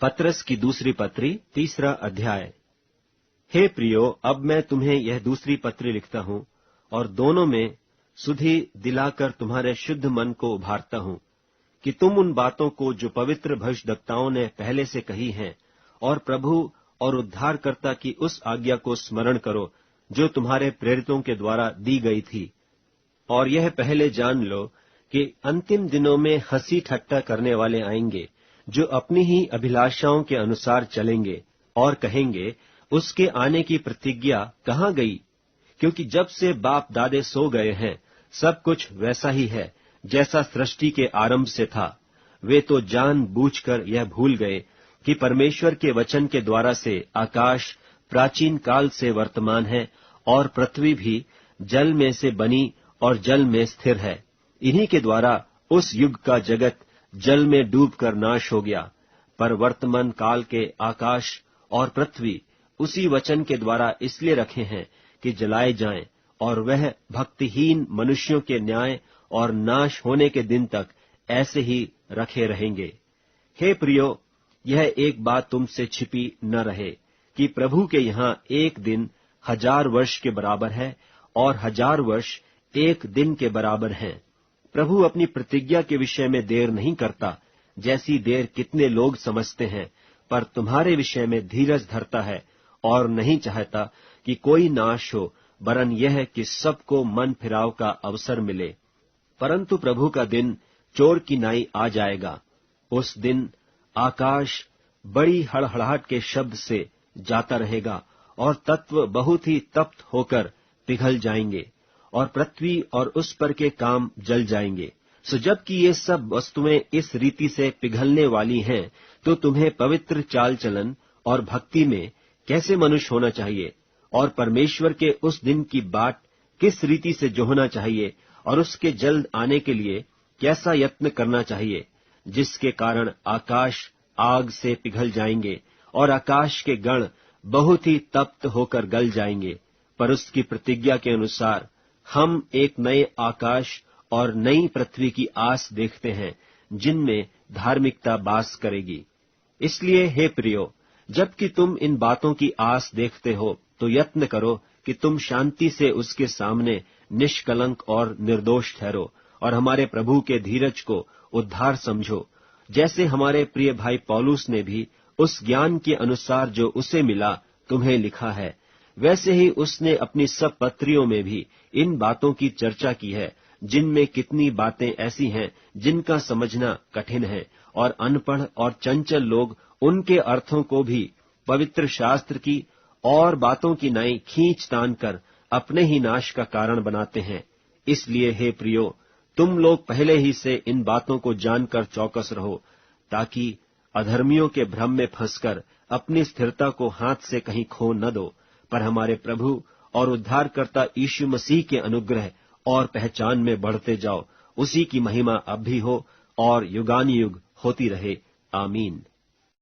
पतरस की दूसरी पत्री 3 अध्याय। हे प्रियो, अब मैं तुम्हें यह दूसरी पत्री लिखता हूँ और दोनों में सुधि दिलाकर तुम्हारे शुद्ध मन को उभारता हूँ कि तुम उन बातों को जो पवित्र भविष्यद्वक्ताओं ने पहले से कही हैं और प्रभु और उद्धारकर्ता की उस आज्ञा को स्मरण करो जो तुम्हारे प्रेरितों के द्वारा दी गई थी। और यह पहले जान लो कि अंतिम दिनों में हंसी ठट्टा करने वाले आएंगे, जो अपनी ही अभिलाषाओं के अनुसार चलेंगे और कहेंगे, उसके आने की प्रतिज्ञा कहाँ गई? क्योंकि जब से बाप दादे सो गए हैं, सब कुछ वैसा ही है जैसा सृष्टि के आरंभ से था। वे तो जान बूझकर यह भूल गए कि परमेश्वर के वचन के द्वारा से आकाश प्राचीन काल से वर्तमान है और पृथ्वी भी जल में से बनी और जल में स्थिर है। इन्हीं के द्वारा उस युग का जगत जल में डूबकर नाश हो गया। पर वर्तमान काल के आकाश और पृथ्वी उसी वचन के द्वारा इसलिए रखे हैं कि जलाए जाएं, और वह भक्तिहीन मनुष्यों के न्याय और नाश होने के दिन तक ऐसे ही रखे रहेंगे। हे प्रियो, यह एक बात तुमसे छिपी न रहे कि प्रभु के यहाँ एक दिन 1000 वर्ष के बराबर है और 1000 वर्ष एक दिन के बराबर हैं। प्रभु अपनी प्रतिज्ञा के विषय में देर नहीं करता, जैसी देर कितने लोग समझते हैं, पर तुम्हारे विषय में धीरज धरता है और नहीं चाहता कि कोई नाश हो, वरन यह कि सबको मन फिराव का अवसर मिले। परंतु प्रभु का दिन चोर की नाई आ जाएगा। उस दिन आकाश बड़ी हड़हड़ाहट के शब्द से जाता रहेगा और तत्व बहुत ही तप्त होकर पिघल जाएंगे और पृथ्वी और उस पर के काम जल जाएंगे। सो जबकि ये सब वस्तुएं इस रीति से पिघलने वाली हैं, तो तुम्हें पवित्र चाल चलन और भक्ति में कैसे मनुष्य होना चाहिए और परमेश्वर के उस दिन की बाट किस रीति से जोहना चाहिए और उसके जल्द आने के लिए कैसा यत्न करना चाहिए, जिसके कारण आकाश आग से पिघल जाएंगे और आकाश के गण बहुत ही तप्त होकर गल जाएंगे। पर उसकी प्रतिज्ञा के अनुसार हम एक नए आकाश और नई पृथ्वी की आस देखते हैं, जिनमें धार्मिकता वास करेगी। इसलिए हे प्रियो, जबकि तुम इन बातों की आस देखते हो, तो यत्न करो कि तुम शांति से उसके सामने निष्कलंक और निर्दोष ठहरो और हमारे प्रभु के धीरज को उद्धार समझो। जैसे हमारे प्रिय भाई पौलुस ने भी उस ज्ञान के अनुसार जो उसे मिला तुम्हें लिखा है, वैसे ही उसने अपनी सब पत्रियों में भी इन बातों की चर्चा की है, जिनमें कितनी बातें ऐसी हैं जिनका समझना कठिन है और अनपढ़ और चंचल लोग उनके अर्थों को भी पवित्र शास्त्र की और बातों की नाई खींच तान कर अपने ही नाश का कारण बनाते हैं। इसलिए हे प्रियो, तुम लोग पहले ही से इन बातों को जानकर चौकस रहो, ताकि अधर्मियों के भ्रम में फंसकर अपनी स्थिरता को हाथ से कहीं खो न दो, पर हमारे प्रभु और उद्धारकर्ता यीशु मसीह के अनुग्रह और पहचान में बढ़ते जाओ। उसी की महिमा अब भी हो और युगानुयुग होती रहे। आमीन।